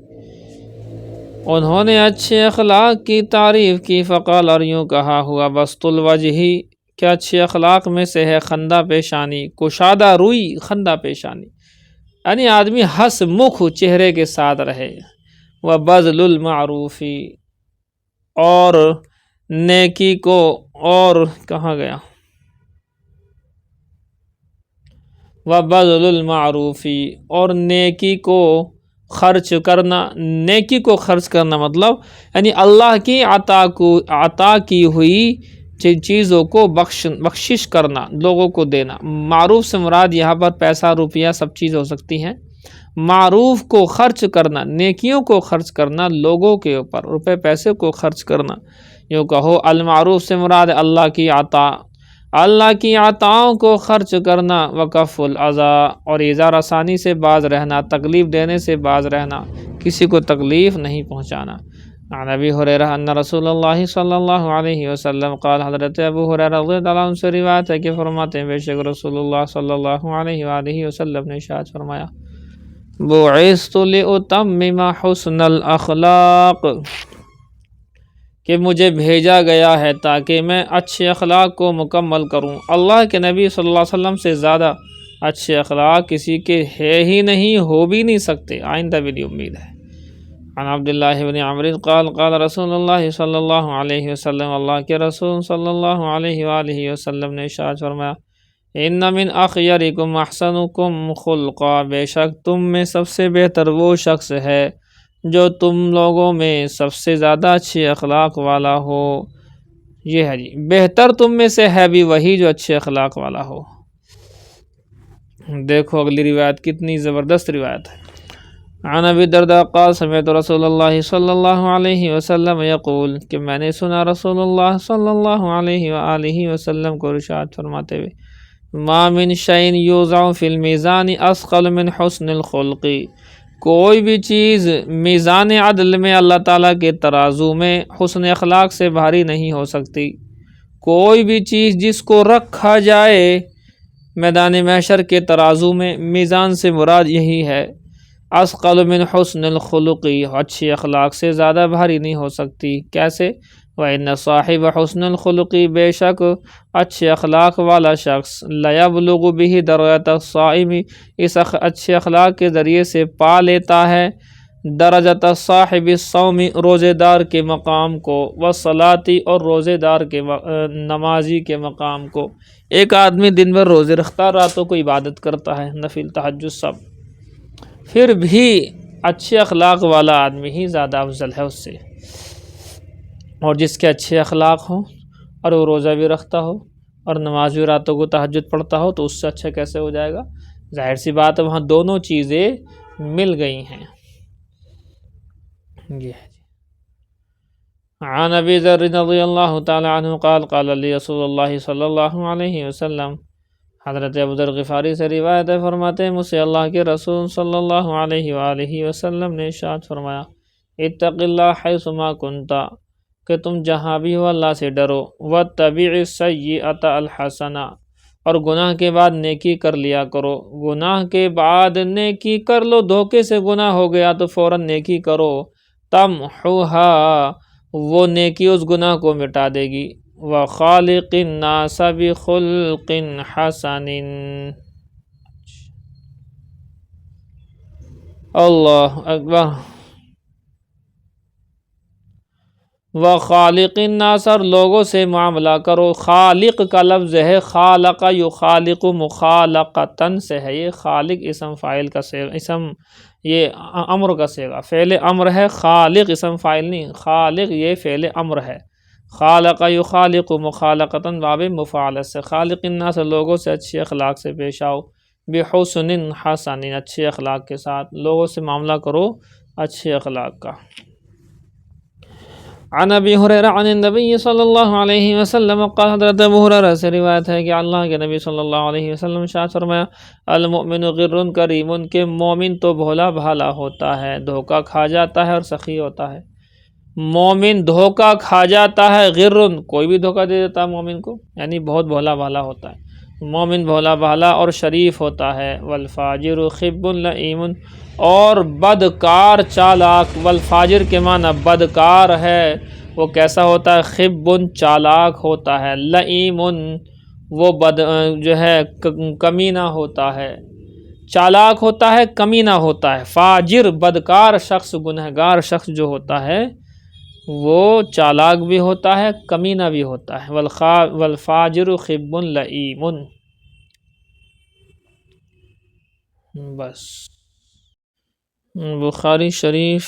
انہوں نے اچھے اخلاق کی تعریف کی۔ فقال، اور یوں کہا ہوا، بسط الوجہ، کیا اچھے اخلاق میں سے ہے خندہ پیشانی، کشادہ روئی، خندہ پیشانی، یعنی آدمی ہنس مکھ چہرے کے ساتھ رہے۔ وبذل المعروف، اور نیکی کو، اور کہاں گیا، وبذل المعروف، اور نیکی کو خرچ کرنا، نیکی کو خرچ کرنا مطلب یعنی اللہ کی عطا کی ہوئی چیزوں کو بخشش کرنا، لوگوں کو دینا۔ معروف سے مراد یہاں پر پیسہ، روپیہ، سب چیز ہو سکتی ہیں۔ معروف کو خرچ کرنا، نیکیوں کو خرچ کرنا، لوگوں کے اوپر روپے پیسے کو خرچ کرنا۔ یوں کہو المعروف سے مراد اللہ کی عطا، اللہ کی عطاؤں کو خرچ کرنا، وکف الاذی اور ایذا رسانی سے باز رہنا، تکلیف دینے سے باز رہنا، کسی کو تکلیف نہیں پہنچانا۔ عن ابی ہریرہ ان رسول اللہ صلی اللہ علیہ وسلم قال، حضرت ابو ہریرہ رضی اللہ عنہ سے روایت ہے کہ فرماتے ہیں بے شک رسول اللہ صلی اللہ علیہ وآلہ وسلم نے ارشاد فرمایا، بعثت لأتمم حسن الاخلاق، کہ مجھے بھیجا گیا ہے تاکہ میں اچھے اخلاق کو مکمل کروں۔ اللہ کے نبی صلی اللہ علیہ وسلم سے زیادہ اچھے اخلاق کسی کے ہے ہی نہیں، ہو بھی نہیں سکتے، آئندہ بھی نہیں امید ہے۔ عن عبداللہ بن عمرو قال قال رسول اللہ صلی اللہ علیہ وسلم، اللہ کے رسول صلی اللہ علیہ وآلہ وسلم نے ارشاد فرمایا، ان من اخیرکم احسنکم خلقا، بے شک تم میں سب سے بہتر وہ شخص ہے جو تم لوگوں میں سب سے زیادہ اچھے اخلاق والا ہو۔ یہ ہے جی، بہتر تم میں سے ہے بھی وہی جو اچھے اخلاق والا ہو۔ دیکھو اگلی روایت کتنی زبردست روایت ہے۔ عن ابی الدرداء قال سمعت رسول اللہ صلی اللہ علیہ وسلم یقول، کہ میں نے سنا رسول اللہ صلی اللہ علیہ وآلہ وسلم کو ارشاد فرماتے ہوئے، ما من شیء یوضع فی المیزان اثقل من حسن الخلق، کوئی بھی چیز میزان عدل میں اللہ تعالیٰ کے ترازو میں حسن اخلاق سے بھاری نہیں ہو سکتی۔ کوئی بھی چیز جس کو رکھا جائے میدان محشر کے ترازو میں، میزان سے مراد یہی ہے، اثقل من حسن الخلق، اچھی اخلاق سے زیادہ بھاری نہیں ہو سکتی۔ کیسے؟ وَإِنَّ صَاحِبَ حُسْنِ الْخُلُقِ، بے شک اچھے اخلاق والا شخص، لَيَبْلُغُ بِهِ دَرَجَةَ الصَّائِمِ، اس اچھے اخلاق کے ذریعے سے پا لیتا ہے درجۃ صاحب الصوم، روزے دار کے مقام کو، والصلاۃ، اور روزے دار کے نمازی کے مقام کو۔ ایک آدمی دن بھر روزے رکھتا ہے، راتوں کو عبادت کرتا ہے، نفل تہجد سب، پھر بھی اچھے اخلاق والا آدمی ہی زیادہ افضل ہے اس سے۔ اور جس کے اچھے اخلاق ہوں اور وہ روزہ بھی رکھتا ہو اور نماز بھی راتوں کو تہجد پڑھتا ہو تو اس سے اچھا کیسے ہو جائے گا؟ ظاہر سی بات ہے، وہاں دونوں چیزیں مل گئی ہیں۔ یہ ہے عن ابی ذر رضی اللہ تعالی عنہ قال قال لی رسول اللہ صلی اللہ علیہ وسلم، حضرت ابو ذر غفاری سے روایت ہے، فرماتے ہیں مجھ سے اللہ کے رسول صلی اللہ علیہ وآلہ وسلم نے ارشاد فرمایا، اتق اللہ حیث ما کنت، کہ تم جہاں بھی ہو اللہ سے ڈرو، واتبع السیئۃ الحسنہ، اور گناہ کے بعد نیکی کر لیا کرو۔ گناہ کے بعد نیکی کر لو، دھوکے سے گناہ ہو گیا تو فوراً نیکی کرو، تمحوہا، وہ نیکی اس گناہ کو مٹا دے گی، وخالق الناس بخلق حسن، اللہ اکبر، وخالق الناس، اور لوگوں سے معاملہ کرو۔ خالق کا لفظ ہے خالق یخالق مخالقتن سے ہے، یہ خالق اسم فاعل کا صیغہ، اسم یہ امر کا صیغہ، فعل امر ہے، خالق اسم فاعل نہیں، خالق یہ فعل امر ہے۔ خالق یخالق مخالقتن باب مفاعلت سے، خالق الناس، لوگوں سے اچھے اخلاق سے پیش آؤ، بحسن حسن، اچھے اخلاق کے ساتھ، لوگوں سے معاملہ کرو اچھے اخلاق کا۔ عن ابی ہریرہ عن النبی صلی اللہ علیہ وسلم قال، حضرت ابو ہریرہ سے روایت ہے کہ اللہ کے نبی صلی اللہ علیہ وسلم ارشاد فرمایا، المؤمن غر کریم، کہ مومن تو بھولا بھالا ہوتا ہے، دھوکہ کھا جاتا ہے اور سخی ہوتا ہے۔ مومن دھوکہ کھا جاتا ہے، غر، کوئی بھی دھوکہ دے دیتا ہے مومن کو، یعنی بہت بھولا بھالا ہوتا ہے، مومن بھولا بھالا اور شریف ہوتا ہے۔ والفاجر خب لئیم، اور بدکار چالاک، والفاجر کے معنی بدکار ہے، وہ کیسا ہوتا ہے؟ خب، چالاک ہوتا ہے، لئیم، وہ جو ہے کمینہ ہوتا ہے، چالاک ہوتا ہے، کمینہ ہوتا ہے۔ فاجر بدکار شخص، گنہگار شخص جو ہوتا ہے وہ چالاک بھی ہوتا ہے، کمینہ بھی ہوتا ہے۔ والفاجر خب لئیم، بس۔ بخاری شریف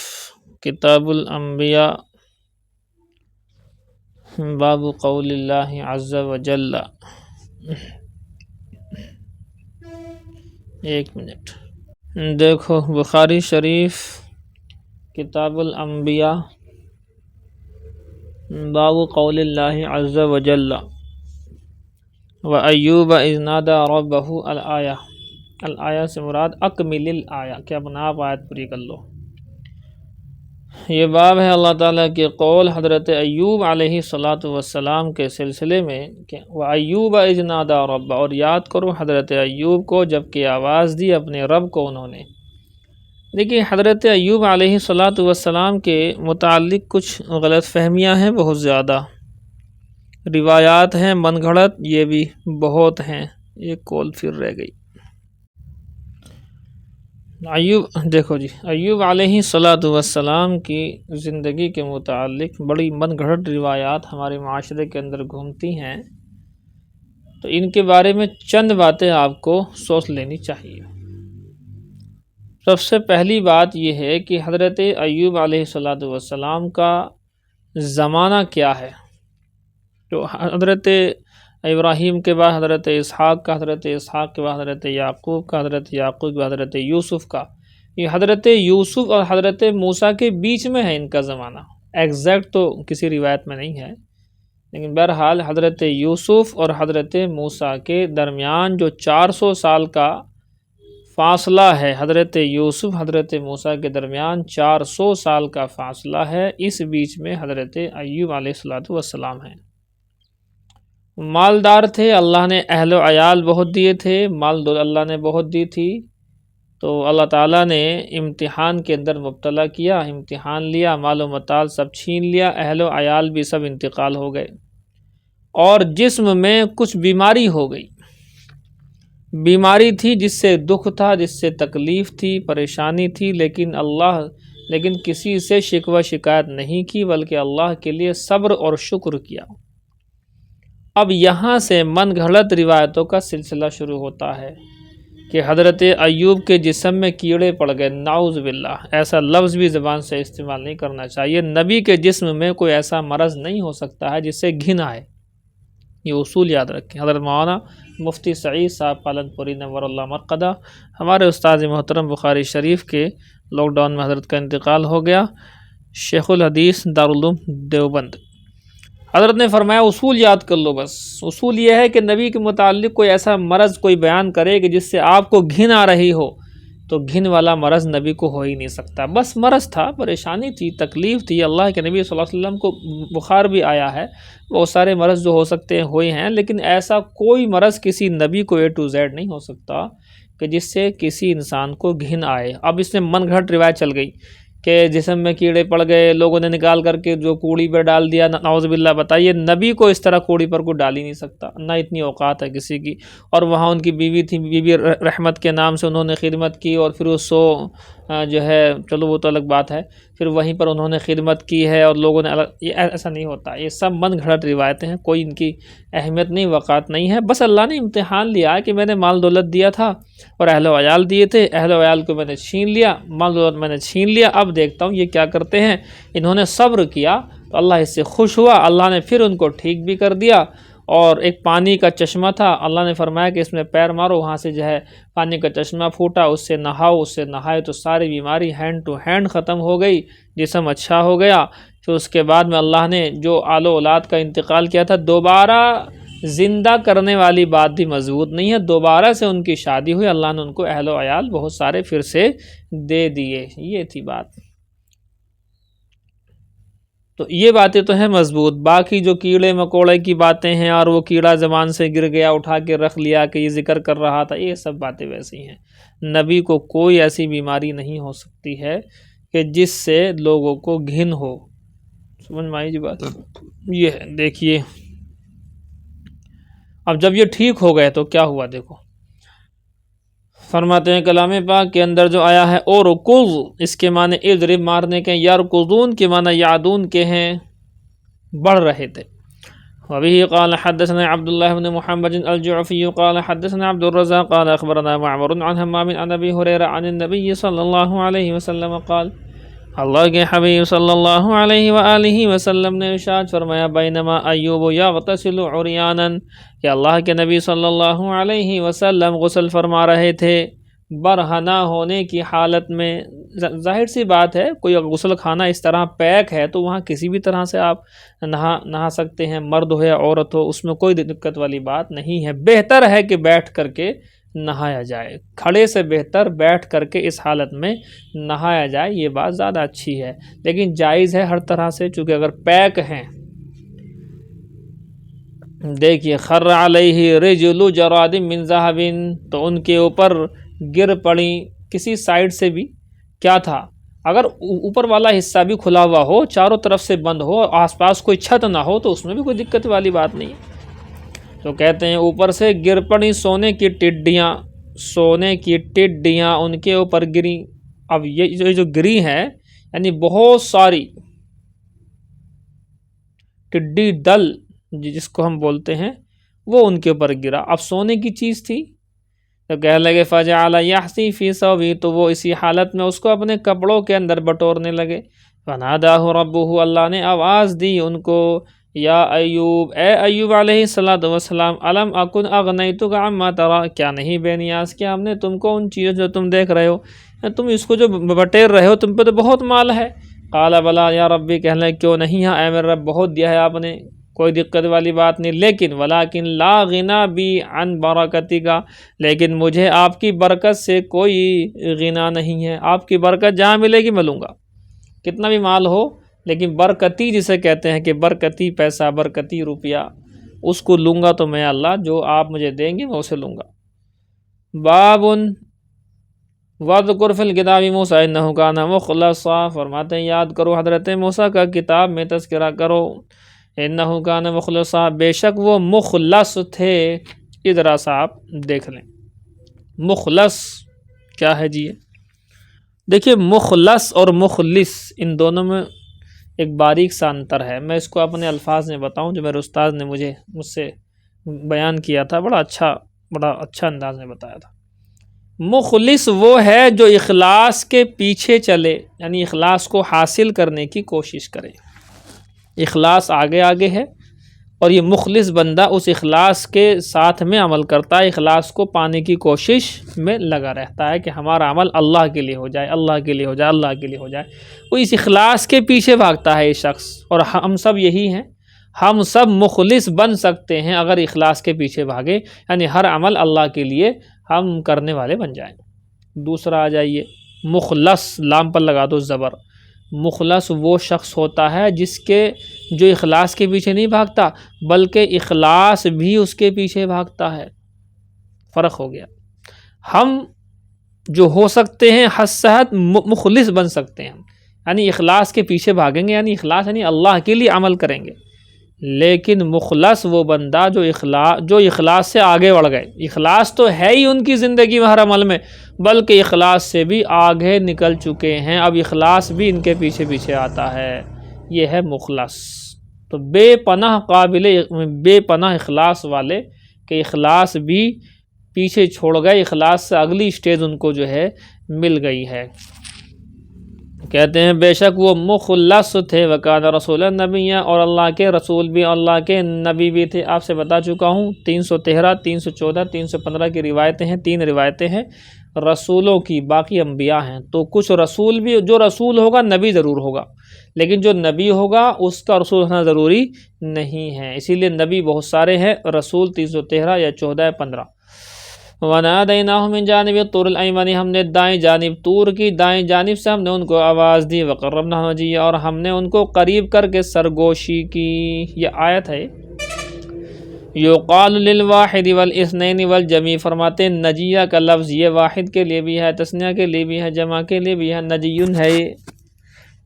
کتاب الانبیاء، باب قول اللہ عز وجل، ایک منٹ دیکھو، بخاری شریف کتاب الانبیاء، باب قول اللہ عز وجل، وَأَيُّوبَ إِذْ نَادَى رَبَّهُ الآیہ سے مراد اکمل الآیہ کہ اپنا آپ آیت پوری کر لو۔ یہ باب ہے اللہ تعالیٰ کے قول حضرت ایوب علیہ السلام کے سلسلے میں کہ وَأَيُّوبَ إِذْ نَادَى رَبَّهُ، اور یاد کرو حضرت ایوب کو جب کہ آواز دی اپنے رب کو انہوں نے۔ دیکھیے حضرت ایوب علیہ السلام کے متعلق کچھ غلط فہمیاں ہیں، بہت زیادہ روایات ہیں من گھڑت، یہ بھی بہت ہیں۔ ایک کال پھر رہ گئی۔ دیکھو جی، ایوب علیہ السلام کی زندگی کے متعلق بڑی من گھڑت روایات ہمارے معاشرے کے اندر گھومتی ہیں، تو ان کے بارے میں چند باتیں آپ کو سوچ لینی چاہیے۔ سب سے پہلی بات یہ ہے کہ حضرت ایوب علیہ السلام کا زمانہ کیا ہے۔ تو حضرت ابراہیم کے بعد حضرت اسحاق کا، حضرت اسحاق کے بعد حضرت یعقوب کا، حضرت یعقوب کے بعد حضرت یوسف کا، یہ حضرت یوسف اور حضرت موسیٰ کے بیچ میں ہے ان کا زمانہ۔ ایگزیکٹ تو کسی روایت میں نہیں ہے، لیکن بہرحال حضرت یوسف اور حضرت موسیٰ کے درمیان جو 400 سال کا فاصلہ ہے، حضرت یوسف حضرت موسیٰ کے درمیان 400 سال کا فاصلہ ہے، اس بیچ میں حضرت ایوب علیہ السلام ہیں۔ مالدار تھے، اللہ نے اہل و عیال بہت دیے تھے، مال دولت اللہ نے بہت دی تھی، تو اللہ تعالیٰ نے امتحان کے اندر مبتلا کیا، امتحان لیا، مال و متاع سب چھین لیا، اہل و عیال بھی سب انتقال ہو گئے، اور جسم میں کچھ بیماری ہو گئی، بیماری تھی جس سے دکھ تھا، جس سے تکلیف تھی، پریشانی تھی، لیکن کسی سے شکوہ شکایت نہیں کی، بلکہ اللہ کے لیے صبر اور شکر کیا۔ اب یہاں سے من گھڑت روایتوں کا سلسلہ شروع ہوتا ہے کہ حضرت ایوب کے جسم میں کیڑے پڑ گئے، نعوذ باللہ، ایسا لفظ بھی زبان سے استعمال نہیں کرنا چاہیے۔ نبی کے جسم میں کوئی ایسا مرض نہیں ہو سکتا ہے جس سے گھن آئے، یہ اصول یاد رکھیں۔ حضرت مولانا مفتی سعید صاحب پالن پوری نور اللہ مرقدہ، ہمارے استاد محترم بخاری شریف کے لاک ڈاؤن میں حضرت کا انتقال ہو گیا، شیخ الحدیث دارالعلوم دیوبند۔ حضرت نے فرمایا اصول یاد کر لو، بس اصول یہ ہے کہ نبی کے متعلق کوئی ایسا مرض کوئی بیان کرے کہ جس سے آپ کو گھن آ رہی ہو، تو گھن والا مرض نبی کو ہو ہی نہیں سکتا۔ بس مرض تھا، پریشانی تھی، تکلیف تھی، اللہ کے نبی صلی اللہ علیہ وسلم کو بخار بھی آیا ہے، بہت سارے مرض جو ہو سکتے ہیں ہوئے ہیں، لیکن ایسا کوئی مرض کسی نبی کو A to Z نہیں ہو سکتا کہ جس سے کسی انسان کو گھن آئے۔ اب اس میں من گھڑت روایت چل گئی کہ جسم میں کیڑے پڑ گئے، لوگوں نے نکال کر کے جو کوڑی پر ڈال دیا، نعوذ باللہ۔ بتائیے نبی کو اس طرح کوڑی پر کوئی ڈال ہی نہیں سکتا، نہ اتنی اوقات ہے کسی کی۔ اور وہاں ان کی بیوی تھی، بیوی رحمت کے نام سے انہوں نے خدمت کی، اور پھر وہ جو ہے چلو وہ تو الگ بات ہے، پھر وہیں پر انہوں نے خدمت کی ہے اور لوگوں نے یہ ایسا نہیں ہوتا، یہ سب من گھڑت روایتیں ہیں، کوئی ان کی اہمیت نہیں، وقعت نہیں ہے۔ بس اللہ نے امتحان لیا کہ میں نے مال دولت دیا تھا اور اہل و عیال دیے تھے، اہل و عیال کو میں نے چھین لیا، مال دولت میں نے چھین لیا، اب دیکھتا ہوں یہ کیا کرتے ہیں۔ انہوں نے صبر کیا تو اللہ اس سے خوش ہوا، اللہ نے پھر ان کو ٹھیک بھی کر دیا۔ اور ایک پانی کا چشمہ تھا، اللہ نے فرمایا کہ اس میں پیر مارو، وہاں سے جو ہے پانی کا چشمہ پھوٹا، اس سے نہاؤ، اس سے نہائے تو ساری بیماری ہینڈ ٹو ہینڈ ختم ہو گئی، جسم اچھا ہو گیا۔ پھر اس کے بعد میں اللہ نے جو آل و اولاد کا انتقال کیا تھا، دوبارہ زندہ کرنے والی بات بھی مضبوط نہیں ہے، دوبارہ سے ان کی شادی ہوئی، اللہ نے ان کو اہل و عیال بہت سارے پھر سے دے دیے، یہ تھی بات۔ تو یہ باتیں تو ہیں مضبوط، باقی جو کیڑے مکوڑے کی باتیں ہیں اور وہ کیڑا زبان سے گر گیا اٹھا کے رکھ لیا کہ یہ ذکر کر رہا تھا، یہ سب باتیں ویسی ہیں۔ نبی کو کوئی ایسی بیماری نہیں ہو سکتی ہے کہ جس سے لوگوں کو گھن ہو، سمجھ میں آئی جی بات؟ یہ ہے، دیکھیے اب جب یہ ٹھیک ہو گئے تو کیا ہوا، دیکھو فرماتے ہیں کلام پاک کے اندر جو آیا ہے اور رکوز، اس کے معنی اضرب مارنے کے، یرکضون کے معنی یعدون کے ہیں، بڑھ رہے تھے۔ وبه قال حدثنا عبد الله بن محمد الجعفي قال حدثنا عبد الرزاق قال اخبرنا معمر عن همام عن ابي هريره عن النبي صلى الله عليه وسلم قال، اللہ کے حبیب صلی اللہ علیہ وآلہ وسلم نے ارشاد فرمایا، بینما ایوب یغتسل عریانا، کہ اللہ کے نبی صلی اللہ علیہ وسلم غسل فرما رہے تھے برہنہ ہونے کی حالت میں، ظاہر سی بات ہے کوئی غسل خانہ اس طرح پیک ہے تو وہاں کسی بھی طرح سے آپ نہا سکتے ہیں، مرد ہو یا عورت ہو، اس میں کوئی دقت والی بات نہیں ہے۔ بہتر ہے کہ بیٹھ کر کے نہایا جائے، کھڑے سے بہتر بیٹھ کر کے اس حالت میں نہایا جائے، یہ بات زیادہ اچھی ہے، لیکن جائز ہے ہر طرح سے، چونکہ اگر پیک ہیں۔ دیکھیے خر علیہ رجل جراد من ذہب، تو ان کے اوپر گر پڑی کسی سائڈ سے بھی، کیا تھا؟ اگر اوپر والا حصہ بھی کھلا ہوا ہو، چاروں طرف سے بند ہو، آس پاس کوئی چھت نہ ہو، تو اس میں بھی کوئی دقت والی بات نہیں ہے۔ تو کہتے ہیں اوپر سے گر پڑی سونے کی ٹڈیاں، سونے کی ٹڈیاں ان کے اوپر گری۔ اب یہ جو گری ہے یعنی بہت ساری ٹڈی دل جس کو ہم بولتے ہیں وہ ان کے اوپر گرا۔ اب سونے کی چیز تھی تو کہنے لگے فجعل یحسی فی ثوبہ، تو وہ اسی حالت میں اس کو اپنے کپڑوں کے اندر بٹورنے لگے۔ فناداہ ربہ، اللہ نے آواز دی ان کو، یا ایوب، اے ایوب علیہ السلام، الم اکن اغنیتک عما تری، کیا نہیں بے نیاز کیا ہم نے تم کو ان چیزوں جو تم دیکھ رہے ہو، تم اس کو جو بٹیر رہے ہو تم پہ تو بہت مال ہے۔ قال بلا یا ربی، کہنے لگے کیوں نہیں ہے اے میرے رب، بہت دیا ہے آپ نے، کوئی دقت والی بات نہیں، لیکن ولیکن لا غنا بی عن برکتک، لیکن مجھے آپ کی برکت سے کوئی غنا نہیں ہے، آپ کی برکت جہاں ملے گی میں لوں گا، کتنا بھی مال ہو، لیکن برکتی جسے کہتے ہیں کہ برکتی پیسہ، برکتی روپیہ، اس کو لوں گا تو میں اللہ جو آپ مجھے دیں گے میں اسے لوں گا۔ باب وَاذْكُرْ فِي الْكِتَابِ مُوسَىٰ إِنَّهُ كَانَ مُخْلَصًا، فرماتے ہیں یاد کرو حضرت موسیٰ کا کتاب میں تذکرہ کرو، إِنَّهُ كَانَ مُخْلَصًا، بے شک وہ مخلص تھے۔ ادھر سا آپ دیکھ لیں مخلص کیا ہے جی؟ دیکھیے مخلص اور مخلص ان دونوں میں ایک باریک سا انتر ہے، میں اس کو اپنے الفاظ میں بتاؤں جو میرے استاد نے مجھ سے بیان کیا تھا، بڑا اچھا انداز میں بتایا تھا۔ مخلص وہ ہے جو اخلاص کے پیچھے چلے، یعنی اخلاص کو حاصل کرنے کی کوشش کرے، اخلاص آگے ہے، اور یہ مخلص بندہ اس اخلاص کے ساتھ میں عمل کرتا ہے، اخلاص کو پانے کی کوشش میں لگا رہتا ہے کہ ہمارا عمل اللہ کے لیے ہو جائے، اللہ کے لیے ہو جائے، اللہ کے لیے ہو جائے، وہ اس اخلاص کے پیچھے بھاگتا ہے یہ شخص۔ اور ہم سب یہی ہیں، ہم سب مخلص بن سکتے ہیں اگر اخلاص کے پیچھے بھاگے، یعنی ہر عمل اللہ کے لیے ہم کرنے والے بن جائیں۔ دوسرا آ جائیے مخلص، لام پر لگا دو زبر، مخلص وہ شخص ہوتا ہے جس کے جو اخلاص کے پیچھے نہیں بھاگتا بلکہ اخلاص بھی اس کے پیچھے بھاگتا ہے، فرق ہو گیا۔ ہم جو ہو سکتے ہیں حد سے حد مخلص بن سکتے ہیں، یعنی اخلاص کے پیچھے بھاگیں گے، یعنی اخلاص یعنی اللہ کے لیے عمل کریں گے، لیکن مخلص وہ بندہ جو اخلاص سے آگے بڑھ گئے، اخلاص تو ہے ہی ان کی زندگی میں ہر عمل میں، بلکہ اخلاص سے بھی آگے نکل چکے ہیں، اب اخلاص بھی ان کے پیچھے پیچھے آتا ہے، یہ ہے مخلص۔ تو بے پناہ اخلاص والے کہ اخلاص بھی پیچھے چھوڑ گئے، اخلاص سے اگلی سٹیج ان کو جو ہے مل گئی ہے۔ کہتے ہیں بے شک وہ مخلص تھے، وکان رسول نبی، اور اللہ کے رسول بھی، اللہ کے نبی بھی تھے۔ آپ سے بتا چکا ہوں 313 314 315 کی روایتیں ہیں، 3 روایتیں ہیں رسولوں کی، باقی انبیاء ہیں۔ تو کچھ رسول بھی، جو رسول ہوگا نبی ضرور ہوگا، لیکن جو نبی ہوگا اس کا رسول ہونا ضروری نہیں ہے، اسی لیے نبی بہت سارے ہیں، رسول 313 یا 14 یا 15۔ وَنَادَيْنَاهُ مِنْ جَانِبِ الطُّورِ الْأَيْمَنِ، ہم نے دائیں جانب طور کی دائیں جانب سے ہم نے ان کو آواز دی، وَقَرَّبْنَاهُ نَجِيًّا، اور ہم نے ان کو قریب کر کے سرگوشی کی۔ یہ آیت ہے یقال للواحد والاثنین والجمع، فرماتے ہیں نجیہ کا لفظ یہ واحد کے لیے بھی ہے، تثنیہ کے لیے بھی ہے، جمع کے لیے بھی ہے، نجیٌ ہے۔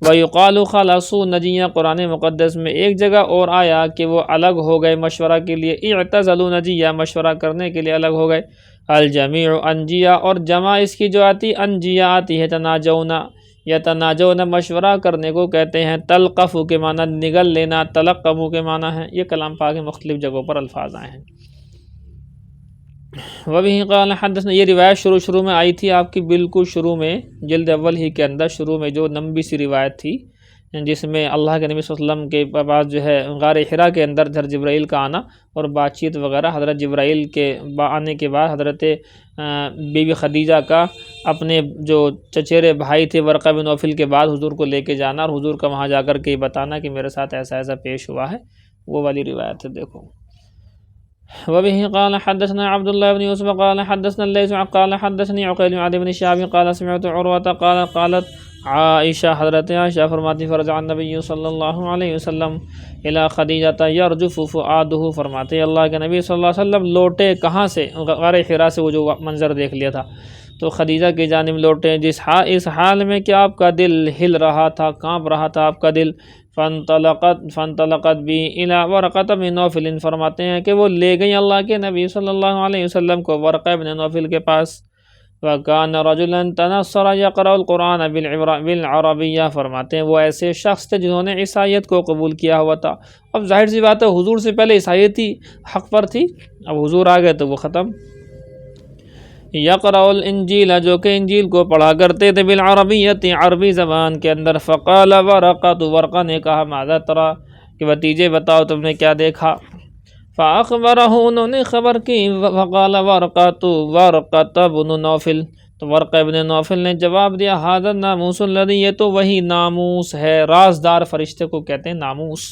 وَيُقَالُ خَلَصُوا نَجِيًّا، قرآن مقدس میں ایک جگہ اور آیا کہ وہ الگ ہو گئے مشورہ کے لیے، اعتزلوا نجیہ، مشورہ کرنے کے لیے الگ ہو گئے۔ الجمیع انجیہ، اور جمع اس کی جو آتی انجیہ آتی ہے، تناجونا، یا تناجونا مشورہ کرنے کو کہتے ہیں، تلقفو کے معنی نگل لینا، تلقمو کے معنی ہے، یہ کلام پاک مختلف جگہوں پر الفاظ آئے ہیں۔ وبہ قال حدثنا، یہ روایت شروع میں آئی تھی آپ کی، بالکل شروع میں جلد اول ہی کے اندر، شروع میں جو لمبی سی روایت تھی جس میں اللہ کے نبی صلی اللہ علیہ وسلم کے پاس جو ہے غار حرا کے اندر جبرائیل کا آنا اور بات چیت وغیرہ، حضرت جبرائیل کے آنے کے بعد حضرت بی بی خدیجہ کا اپنے جو چچیرے بھائی تھے ورقہ بن نوفل کے بعد حضور کو لے کے جانا اور حضور کا وہاں جا کر کے بتانا کہ میرے ساتھ ایسا ایسا پیش ہوا ہے، وہ والی روایت ہے دیکھو۔ وبه قال حدثنا عبد الله بن يوسف قال حدثنا الليث قال حدثني عقيل بن عدي بن شهاب قال سمعت عروة قالت عائشہ، حضرت عائشہ فرماتی فرجع النبی صلی اللہ علیہ وسلم الی خدیجہ یرجف فؤادہ، فرماتے اللہ کے نبی صلی اللہ علیہ وسلم لوٹے کہاں سے؟ غار حرا سے، وہ جو منظر دیکھ لیا تھا تو خدیجہ کی جانب لوٹے اس حال میں کہ آپ کا دل ہل رہا تھا، کانپ رہا تھا آپ کا دل۔ فانطلقت بی الی ورقۃ بن نوفل، فرماتے ہیں کہ وہ لے گئی اللہ کے نبی صلی اللہ علیہ وسلم کو ورقہ بن نوفل کے پاس۔ وَكَانَ رَجُلًا تَنَصَّرَ يَقْرَأُ الْقُرْآنَ بِالْعَرَبِيَّةِ، فرماتے ہیں وہ ایسے شخص تھے جنہوں نے عیسائیت کو قبول کیا ہوا تھا۔ اب ظاہر سی بات ہے حضور سے پہلے عیسائیت ہی حق پر تھی، اب حضور آ گئے تو وہ ختم۔ یقرأ الانجیل، جو کہ انجیل کو پڑھا کرتے تھے، بالعربیت، عربی زبان کے اندر۔ فقال ورقہ، تو ورقہ نے کہا ماذا ترى، کہ بھتیجے بتاؤ تم نے کیا دیکھا؟ فاخبرہ، انہوں نے خبر کی۔ فقال ورقہ بن نوفل، تو ورقہ ابن نوفل نے جواب دیا ھذا الناموس الذی، یہ تو وہی ناموس ہے، رازدار فرشتے کو کہتے ہیں ناموس،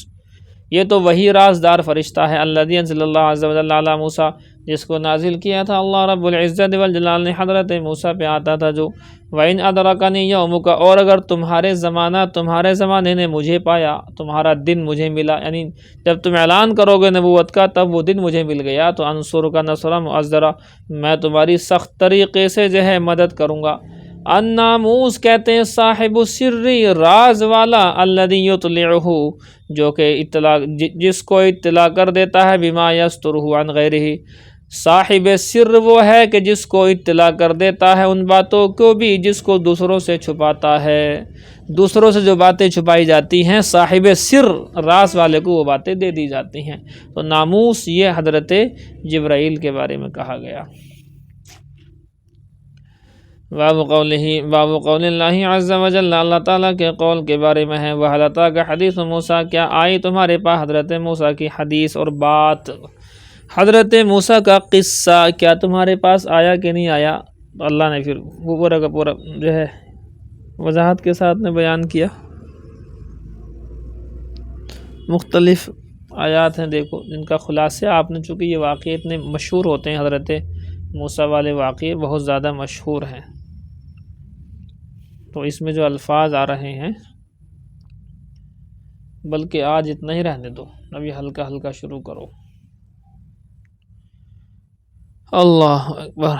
یہ تو وہی رازدار فرشتہ ہے، الذی انزل اللہ عز وجل علی موسیٰ، جس کو نازل کیا تھا اللہ رب العزت والجلال نے حضرت موسیٰ پہ آتا تھا جو۔ وَإِنْ أَدْرَكَنِي يَوْمُكَ، اور اگر تمہارے زمانے نے مجھے پایا، تمہارا دن مجھے ملا، یعنی جب تم اعلان کرو گے نبوت کا تب وہ دن مجھے مل گیا، تو انصرک نصرا مؤزرا، میں تمہاری سخت طریقے سے جو ہے مدد کروں گا۔ الناموس کہتے ہیں صاحب السری، راز والا، الذی یطلعہ، جو کہ اطلاع، جس کو اطلاع کر دیتا ہے، بما یسترہ عن غیرہ، صاحب سر وہ ہے کہ جس کو اطلاع کر دیتا ہے ان باتوں کو بھی جس کو دوسروں سے چھپاتا ہے، دوسروں سے جو باتیں چھپائی جاتی ہیں صاحب سر، راز والے کو وہ باتیں دے دی جاتی ہیں۔ تو ناموس یہ حضرت جبرائیل کے بارے میں کہا گیا۔ باب قول اللہ عز وجل، اللہ تعالیٰ کے قول کے بارے میں ہے۔ وَهَلْ أَتَاكَ حَدِيثُ موسیٰ، کیا آئی تمہارے پاس حضرت موسیٰ کی حدیث اور بات، حضرت موسیٰ کا قصہ کیا تمہارے پاس آیا کہ نہیں آیا؟ تو اللہ نے پھر وہ پورا کا پورا جو ہے وضاحت کے ساتھ نے بیان کیا۔ مختلف آیات ہیں دیکھو جن کا خلاصہ آپ نے، چونکہ یہ واقعے اتنے مشہور ہوتے ہیں، حضرت موسیٰ والے واقعے بہت زیادہ مشہور ہیں، تو اس میں جو الفاظ آ رہے ہیں، بلکہ آج اتنا ہی رہنے دو، ابھی ہلکا ہلکا شروع کرو۔ اللہ اکبر۔